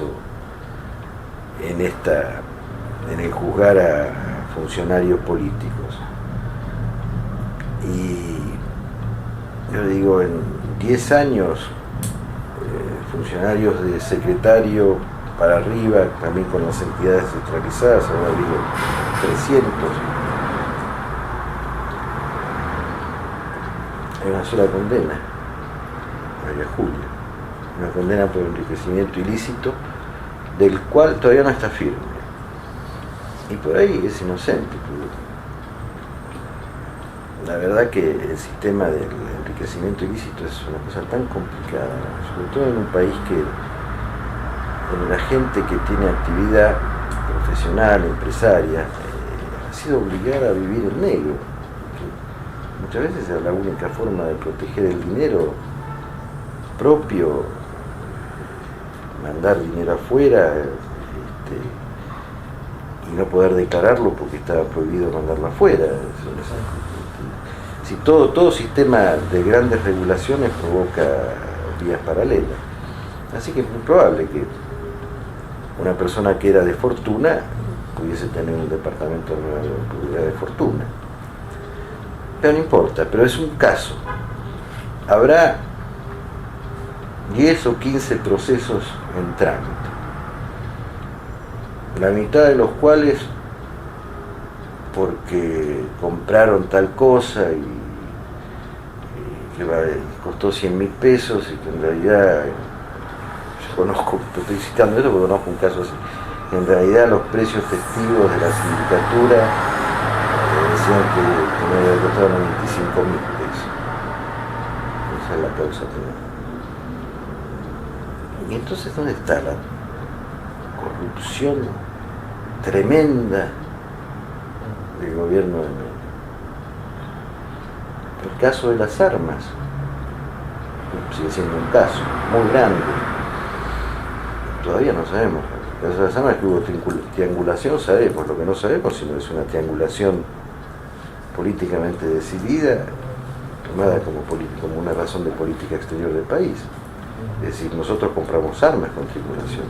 A: en el juzgar a funcionarios políticos. Y yo digo, en 10 años, funcionarios de secretario para arriba, también con las entidades centralizadas, habrá habido 300. Hay una sola condena, María Julia, una condena por enriquecimiento ilícito, del cual todavía no está firme. Y por ahí es inocente. La verdad que el sistema del enriquecimiento ilícito es una cosa tan complicada, sobre todo en un país donde la gente que tiene actividad profesional, empresaria, ha sido obligada a vivir en negro. Muchas veces es la única forma de proteger el dinero propio, mandar dinero afuera y no poder declararlo porque estaba prohibido mandarlo afuera. Si todo sistema de grandes regulaciones provoca vías paralelas. Así que es muy probable que una persona que era de fortuna pudiese tener un departamento de fortuna. Pero no importa, pero es un caso. Habrá 10 o 15 procesos en trámite, la mitad de los cuales porque compraron tal cosa y que costó 100.000 pesos y que en realidad, yo conozco, estoy citando esto porque conozco un caso así, que en realidad los precios festivos de la sindicatura decían que me había costado 95.000 pesos. Esa es la causa final. Y entonces, ¿dónde está la corrupción tremenda del gobierno de Menem? El caso de las armas sigue siendo un caso muy grande. Todavía no sabemos. El caso de las armas, que hubo triangulación, sabemos. Lo que no sabemos, sino es una triangulación políticamente decidida, tomada como una razón de política exterior del país. Es decir, nosotros compramos armas con triangulación.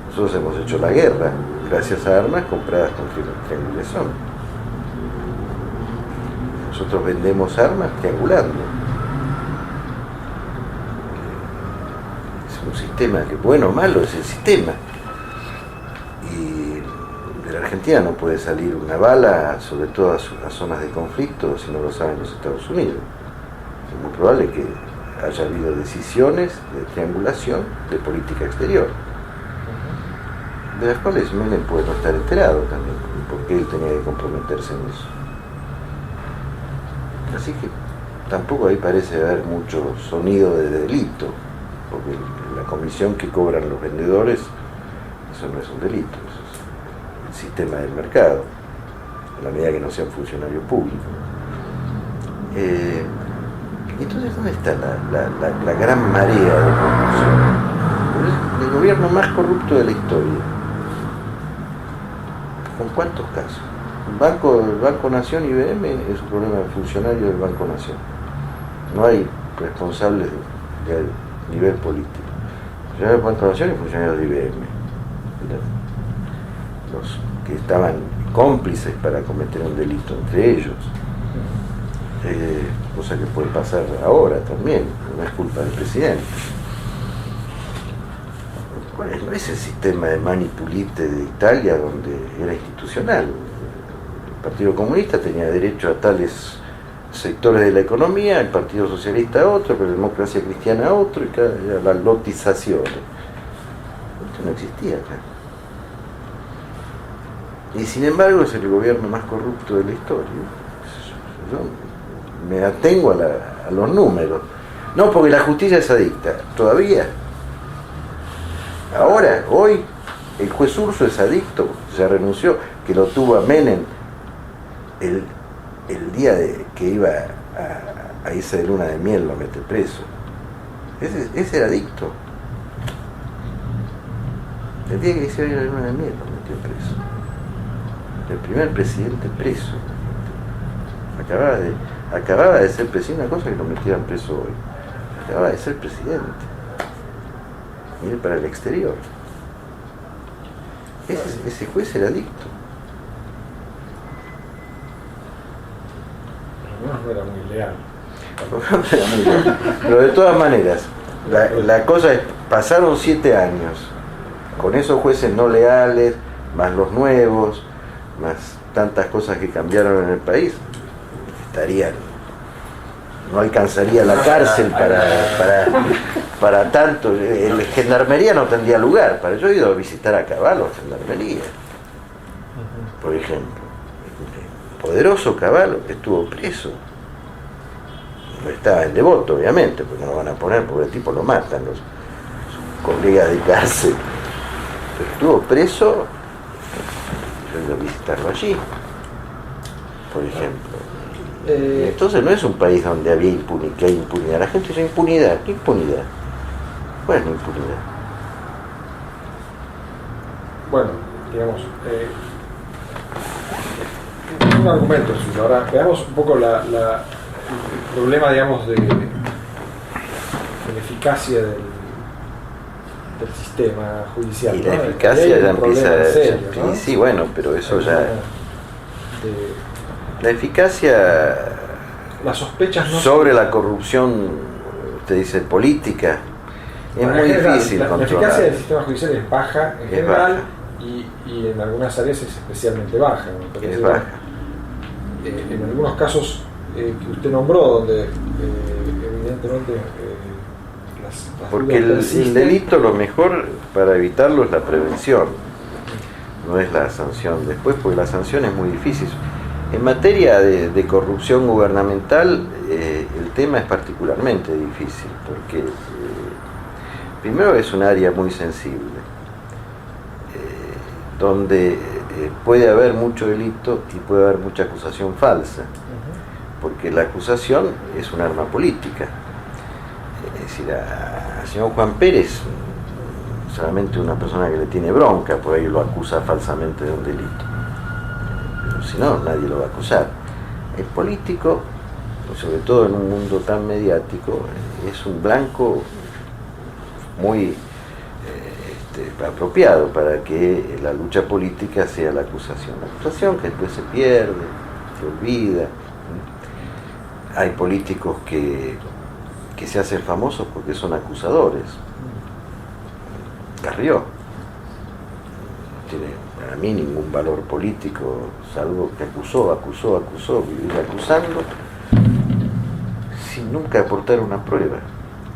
A: Nosotros hemos hecho la guerra gracias a armas compradas con triangulación. Nosotros vendemos armas triangulando. Es un sistema que, bueno o malo, es el sistema. Y de la Argentina no puede salir una bala, sobre todo a zonas de conflicto, si no lo saben los Estados Unidos. Es muy probable que haya habido decisiones de triangulación de política exterior, de las cuales Menem puede no estar enterado también, porque él tenía que comprometerse en eso. Así que tampoco ahí parece haber mucho sonido de delito, porque la comisión que cobran los vendedores, eso no es un delito, eso es el sistema del mercado, en la medida que no sean funcionarios públicos. Entonces, ¿dónde está la gran marea de corrupción? Es el gobierno más corrupto de la historia. ¿Con cuántos casos? El Banco Nación IBM es un problema de funcionarios del Banco Nación. No hay responsables de nivel político. Funcionarios del Banco Nación y funcionarios de IBM. Los que estaban cómplices para cometer un delito entre ellos. Cosa que puede pasar ahora también, no es culpa del presidente. No es el sistema de Manipulite de Italia, donde era institucional. El Partido Comunista tenía derecho a tales sectores de la economía, el Partido Socialista a otro, pero la Democracia Cristiana a otro, y cada la lotización. Esto no existía acá. Y sin embargo es el gobierno más corrupto de la historia. Yo me atengo a los números. No, porque la justicia es adicta. Todavía. Ahora, hoy, el juez Urso es adicto. Ya renunció, que lo tuvo a Menem el día que iba a irse de luna de miel, lo mete preso. Ese era adicto. El día que se iba a ir de luna de miel, lo metió preso. El primer presidente preso. Acababa de ser presidente, una cosa que lo metieran preso hoy. Acababa de ser presidente. Mire para el exterior. Ese juez era adicto.
B: No era muy leal.
A: Pero de todas maneras, la cosa es, pasaron 7 años con esos jueces no leales, más los nuevos, más tantas cosas que cambiaron en el país, no alcanzaría la cárcel para tanto. El gendarmería no tendría lugar. Yo he ido a visitar a Cavallo, gendarmería, por ejemplo. Poderoso Cavallo, que estuvo preso. No estaba en Devoto, obviamente, porque no lo van a poner, porque el tipo lo matan sus colegas de cárcel. Pero estuvo preso, yo he ido a visitarlo allí, por ejemplo. Entonces no es un país donde había que hay impunidad. La gente dice impunidad. ¿Qué impunidad? ¿Cuál es la impunidad?
B: Bueno, digamos, un argumento suyo. Ahora veamos un poco el problema, digamos, de eficacia del sistema judicial.
A: Y
B: ¿no?
A: la eficacia ya empieza...
B: Serio, ¿no?
A: Sí, bueno, pero eso ya... La eficacia...
B: Las sospechas no
A: sobre la corrupción, usted dice política, es muy difícil
B: la
A: controlar.
B: La eficacia del sistema judicial es baja en general
A: baja.
B: Y en algunas áreas es especialmente baja.
A: Es baja.
B: En algunos casos que usted nombró, donde evidentemente las
A: porque el delito, lo mejor para evitarlo es la prevención, no es la sanción después, porque la sanción es muy difícil. En materia de corrupción gubernamental, el tema es particularmente difícil, porque primero es un área muy sensible, donde puede haber mucho delito y puede haber mucha acusación falsa, porque la acusación es un arma política. Es decir, al señor Juan Pérez, solamente una persona que le tiene bronca, por ahí lo acusa falsamente de un delito. Pero si no, nadie lo va a acusar. El político, sobre todo en un mundo tan mediático, es un blanco muy apropiado para que la lucha política sea la acusación. La acusación que después se pierde, se olvida. Hay políticos que se hacen famosos porque son acusadores. Carrió no tiene para mí ningún valor político, salvo que acusó, vivir acusando sin nunca aportar una prueba.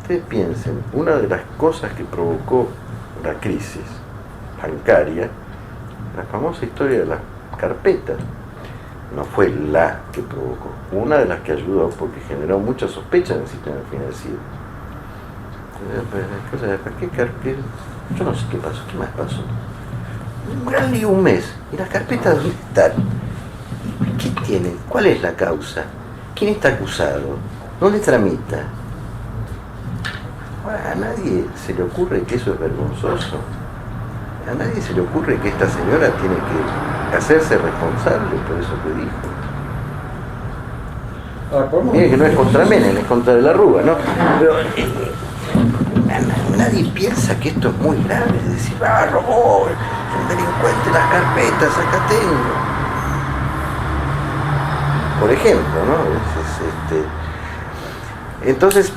A: Ustedes piensen, una de las cosas que provocó la crisis bancaria, la famosa historia de las carpetas, no fue la que provocó, una de las que ayudó porque generó mucha sospecha en el sistema financiero. ¿Para qué carpeta? Yo no sé qué pasó, qué más pasó. Un gran lío, un mes, y las carpetas ¿dónde están? ¿Qué tienen? ¿Cuál es la causa? ¿Quién está acusado? ¿Dónde tramita? A nadie se le ocurre que eso es vergonzoso. A nadie se le ocurre que esta señora tiene que hacerse responsable por eso que dijo. Mire que no es contra Menem, es contra de la Rúa, ¿no? Pero nadie piensa que esto es muy grave, es decir, robó, es un delincuente, las carpetas, acá tengo. Por ejemplo, ¿no? Entonces,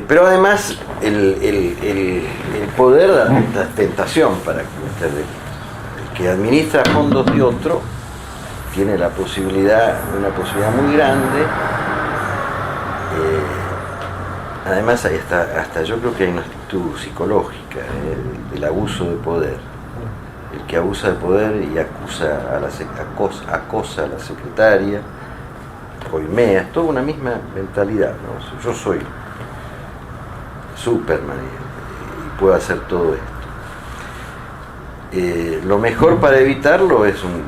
A: pero además el poder da tentación para que el que administra fondos de otro tiene una posibilidad muy grande. Además hasta yo creo que hay una actitud psicológica del abuso de poder. El que abusa de poder y acosa a la secretaria, coimea, es toda una misma mentalidad, ¿no? Yo soy Superman y puedo hacer todo esto. Lo mejor para evitarlo es un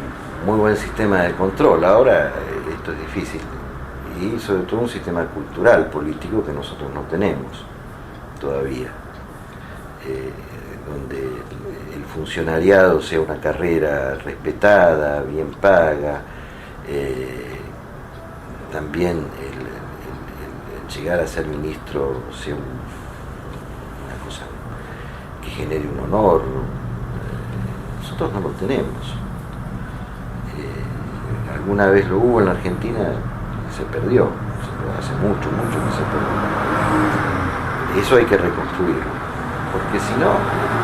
A: muy buen sistema de control. Ahora esto es difícil, y sobre todo un sistema cultural político que nosotros no tenemos todavía, donde el funcionariado sea una carrera respetada, bien paga, también el llegar a ser ministro sea una cosa que genere un honor. Nosotros no lo tenemos. Alguna vez lo hubo en la Argentina, se perdió, hace mucho que se perdió. Eso hay que reconstruirlo, porque si no,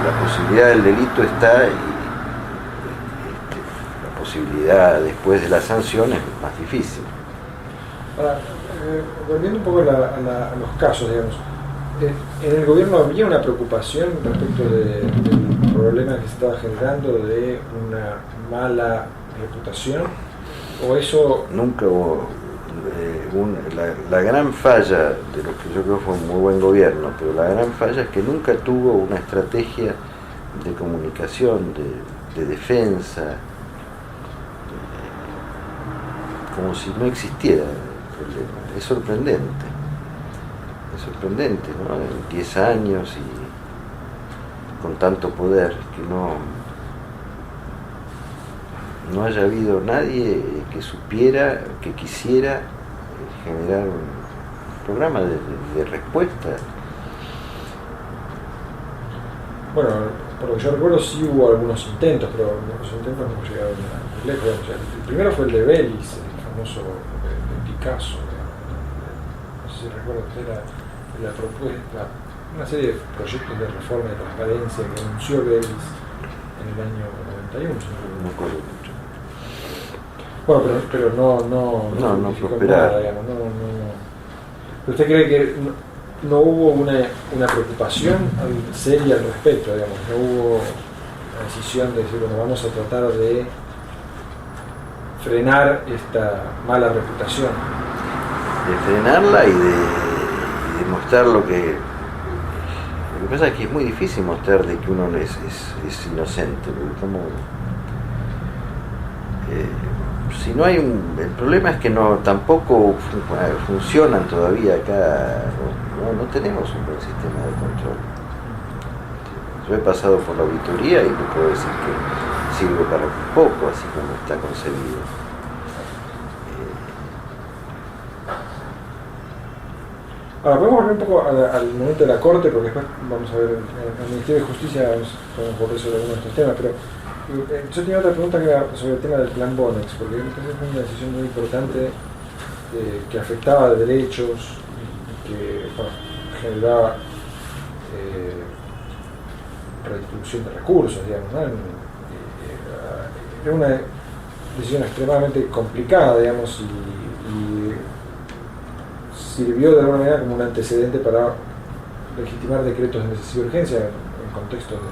A: la posibilidad del delito está y la posibilidad después de la sanción es más difícil.
B: Ahora, volviendo un poco a los casos, digamos, en el gobierno había una preocupación respecto del problema que se estaba generando de una mala reputación, o eso...
A: Nunca hubo la gran falla de lo que yo creo fue un muy buen gobierno, pero la gran falla es que nunca tuvo una estrategia de comunicación, de defensa, como si no existiera el problema. Es sorprendente, ¿no? En 10 años y con tanto poder que no haya habido nadie que supiera, que quisiera generar programa de respuesta.
B: Bueno, por lo que yo recuerdo sí hubo algunos intentos, pero los intentos no llegaron muy lejos. O sea, el primero fue el de Belis, el famoso de Picasso. No sé si recuerdo que era la propuesta, una serie de proyectos de reforma de transparencia que anunció Belis en el año 91.
A: No me acuerdo mucho.
B: Bueno, pero no
A: prosperaron.
B: digamos, ¿Usted cree que no hubo una preocupación seria al respecto, digamos? No hubo la decisión de decir, bueno, vamos a tratar de frenar esta mala reputación.
A: De frenarla y de mostrar lo que pasa es que es muy difícil mostrar de que uno es inocente, porque como si no hay el problema es que tampoco funcionan todavía acá, no tenemos un buen sistema de control. Yo he pasado por la auditoría y no puedo decir que sirve para poco así como está concebido.
B: Ahora, podemos volver un poco al momento de la Corte, porque después vamos a ver el Ministerio de Justicia, podemos volver sobre algunos de estos temas, pero yo tenía otra pregunta que era sobre el tema del plan Bonex, porque entonces fue una decisión muy importante que afectaba a derechos y que generaba redistribución de recursos, digamos, ¿no? Era una decisión extremadamente complicada, digamos, y sirvió de alguna manera como un antecedente para legitimar decretos de necesidad y urgencia en contextos de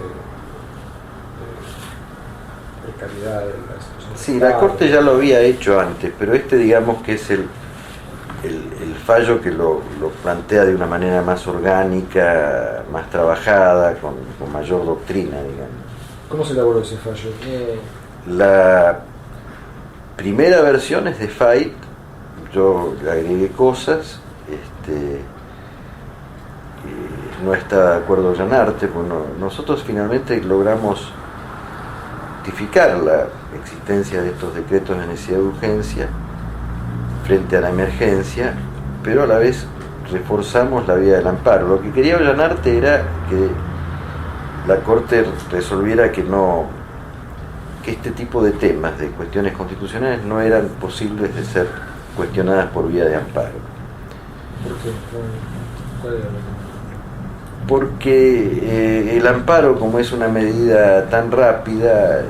B: precariedad de la situación.
A: Sí, la Corte ya lo había hecho antes, pero digamos que es el fallo que lo plantea de una manera más orgánica, más trabajada, con mayor doctrina, digamos.
B: ¿Cómo se elaboró ese fallo?
A: La primera versión es de Fait, yo le agregué cosas, no está de acuerdo Llanarte, bueno, nosotros finalmente logramos justificar la existencia de estos decretos de necesidad de urgencia frente a la emergencia, pero a la vez reforzamos la vía del amparo. Lo que quería Llanarte era que la Corte resolviera que este tipo de temas, de cuestiones constitucionales, no eran posibles de ser cuestionadas por vía de amparo.
B: ¿Por qué? ¿Cuál era
A: Porque el amparo, como es una medida tan rápida,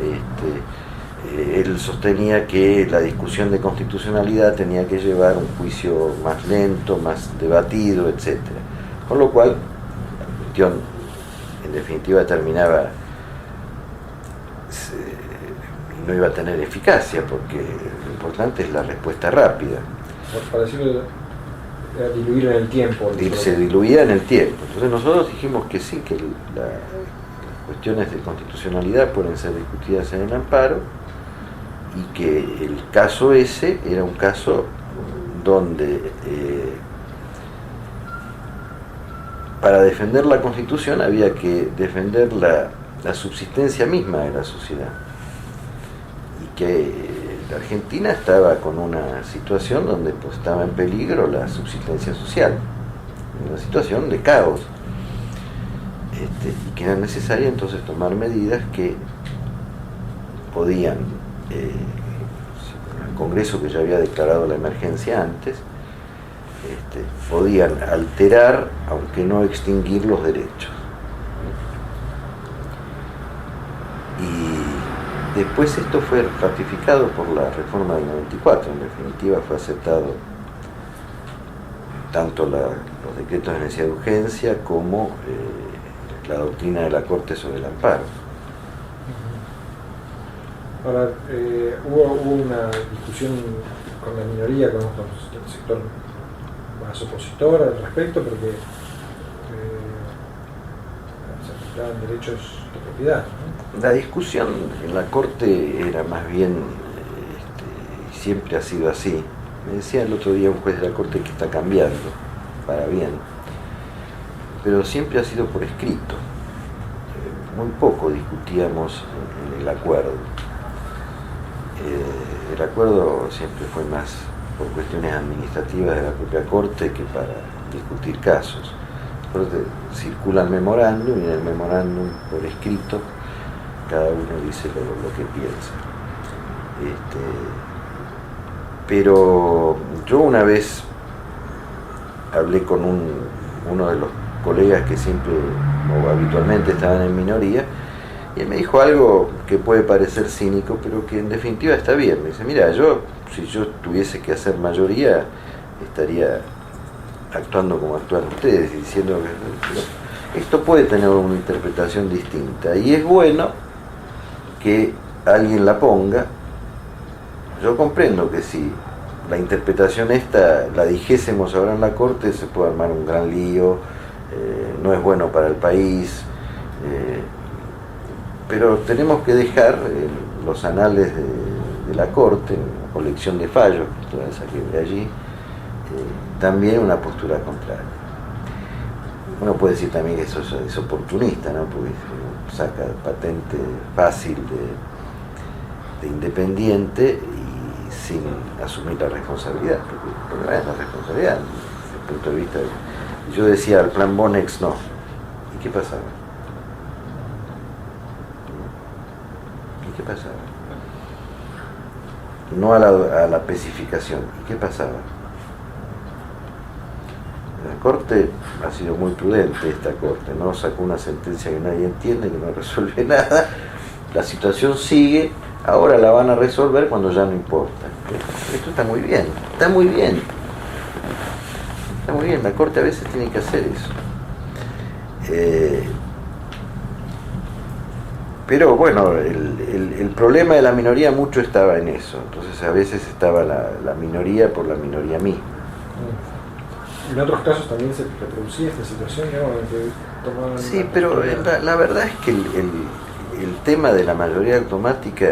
A: él sostenía que la discusión de constitucionalidad tenía que llevar un juicio más lento, más debatido, etc. Con lo cual, la cuestión en definitiva terminaba y no iba a tener eficacia, porque lo importante es la respuesta rápida.
B: Para decirlo, era diluir en el tiempo.
A: Se diluía en el tiempo. Entonces nosotros dijimos que sí, que las cuestiones de constitucionalidad pueden ser discutidas en el amparo, y que el caso ese era un caso donde para defender la Constitución había que defender la subsistencia misma de la sociedad, y que la Argentina estaba con una situación donde pues, estaba en peligro la subsistencia social, una situación de caos, y que era necesario entonces tomar medidas que podían, el Congreso, que ya había declarado la emergencia antes, podían alterar, aunque no extinguir, los derechos. Y después esto fue ratificado por la reforma del 94, en definitiva fue aceptado tanto los decretos de necesidad de urgencia como la doctrina de la Corte sobre el amparo.
B: Ahora, hubo una discusión con la minoría, con el sector más opositor al respecto, porque se afectaban derechos de propiedad, ¿no?
A: La discusión en la Corte era más bien, y siempre ha sido así. Me decía el otro día un juez de la Corte que está cambiando, para bien, pero siempre ha sido por escrito. Muy poco discutíamos en el acuerdo. El acuerdo siempre fue más por cuestiones administrativas de la propia Corte que para discutir casos. La Corte circula el memorándum y en el memorándum por escrito cada uno dice lo que piensa. Pero yo una vez hablé con uno de los colegas que siempre o habitualmente estaban en minoría, y él me dijo algo que puede parecer cínico, pero que en definitiva está bien. Me dice, mira, si yo tuviese que hacer mayoría, estaría actuando como actúan ustedes, diciendo que esto puede tener una interpretación distinta, y es bueno que alguien la ponga. Yo comprendo que si la interpretación esta la dijésemos ahora en la Corte, se puede armar un gran lío, no es bueno para el país, pero tenemos que dejar en los anales de la Corte, en la colección de fallos que ustedes saqué de allí, también una postura contraria. Uno puede decir también que eso es oportunista, ¿no? Porque saca patente fácil de independiente y sin asumir la responsabilidad, porque es la responsabilidad desde el punto de vista yo decía al plan Bonex no. ¿Y qué pasaba? ¿Y qué pasaba? No a la especificación. ¿Y qué pasaba? La Corte ha sido muy prudente, esta Corte, no sacó una sentencia que nadie entiende, que no resuelve nada. La situación sigue, ahora la van a resolver cuando ya no importa. Esto está muy bien, está muy bien. Está muy bien, la Corte a veces tiene que hacer eso. Pero bueno, el problema de la minoría mucho estaba en eso. Entonces a veces estaba la minoría por la minoría misma.
B: En otros casos también se reproducía esta situación, ¿no?
A: Sí, pero la verdad es que el tema de la mayoría automática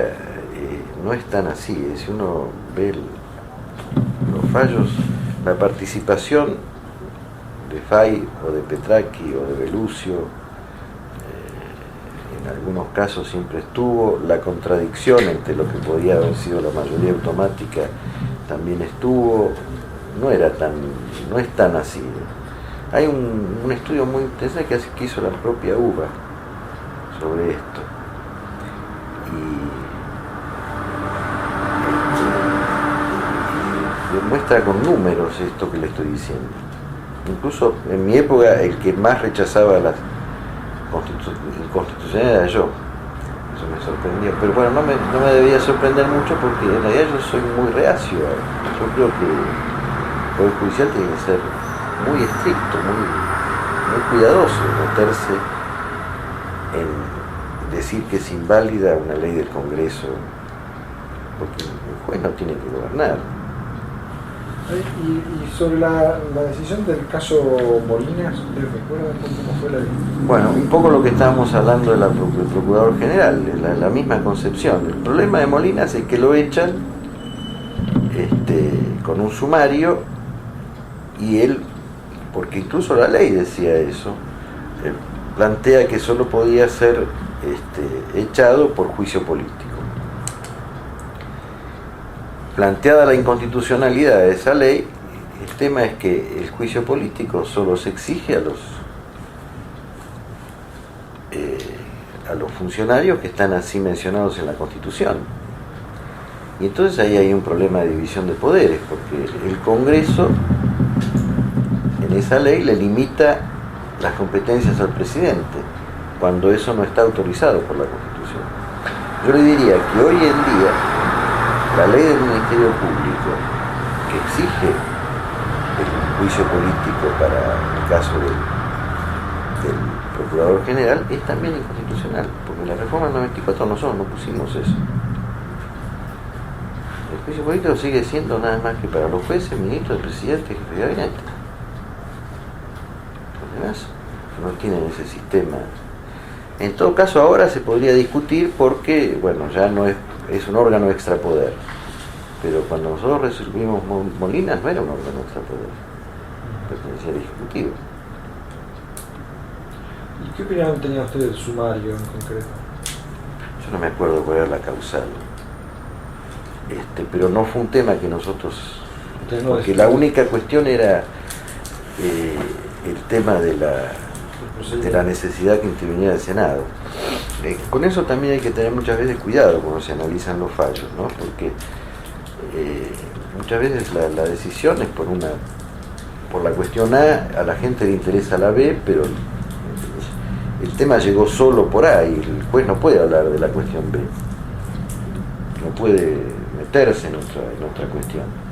A: no es tan así. Si uno ve los fallos, la participación de Fay o de Petracchi o de Belluccio en algunos casos siempre estuvo, la contradicción entre lo que podía haber sido la mayoría automática también estuvo, no es tan así. Hay un estudio muy interesante que hizo la propia UBA sobre esto y demuestra con números esto que le estoy diciendo. Incluso en mi época el que más rechazaba las inconstitucionales era yo. Eso me sorprendió, pero bueno, no me debía sorprender mucho porque en realidad yo soy muy reacio. Yo creo que el Poder Judicial tiene que ser muy estricto, muy cuidadoso de meterse en decir que es inválida una ley del Congreso, porque el juez no tiene que gobernar.
B: Y sobre la decisión del caso Molinas, ¿ustedes recuerdan cómo fue la decisión?
A: Bueno, un poco lo que estábamos hablando del Procurador General, la misma concepción. El problema de Molinas es que lo echan con un sumario y él, porque incluso la ley decía eso, plantea que solo podía ser echado por juicio político. Planteada la inconstitucionalidad de esa ley, el tema es que el juicio político solo se exige a los funcionarios que están así mencionados en la Constitución. Y entonces ahí hay un problema de división de poderes, porque el Congreso en esa ley le limita las competencias al presidente, cuando eso no está autorizado por la Constitución. Yo le diría que hoy en día la ley del Ministerio Público, que exige el juicio político para el caso del Procurador General, es también inconstitucional, porque en la reforma del 94 no pusimos eso. El juicio político sigue siendo nada más que para los jueces, ministros, el presidente, jefe de gabinete. Los demás no tienen ese sistema. En todo caso ahora se podría discutir porque, bueno, ya no es un órgano extrapoder. Pero cuando nosotros resolvimos Molinas no era un órgano extrapoder, pertenecía al Ejecutivo.
B: ¿Y qué opinión tenía usted del sumario en concreto?
A: Yo no me acuerdo cuál era la causal, pero no fue un tema que nosotros porque la única cuestión era el tema de la necesidad que interviniera el Senado. Con eso también hay que tener muchas veces cuidado cuando se analizan los fallos, ¿no? Porque muchas veces la decisión es por la cuestión A la gente le interesa la B, pero el tema llegó solo por A y el juez no puede hablar de la cuestión B, no puede meterse en otra cuestión.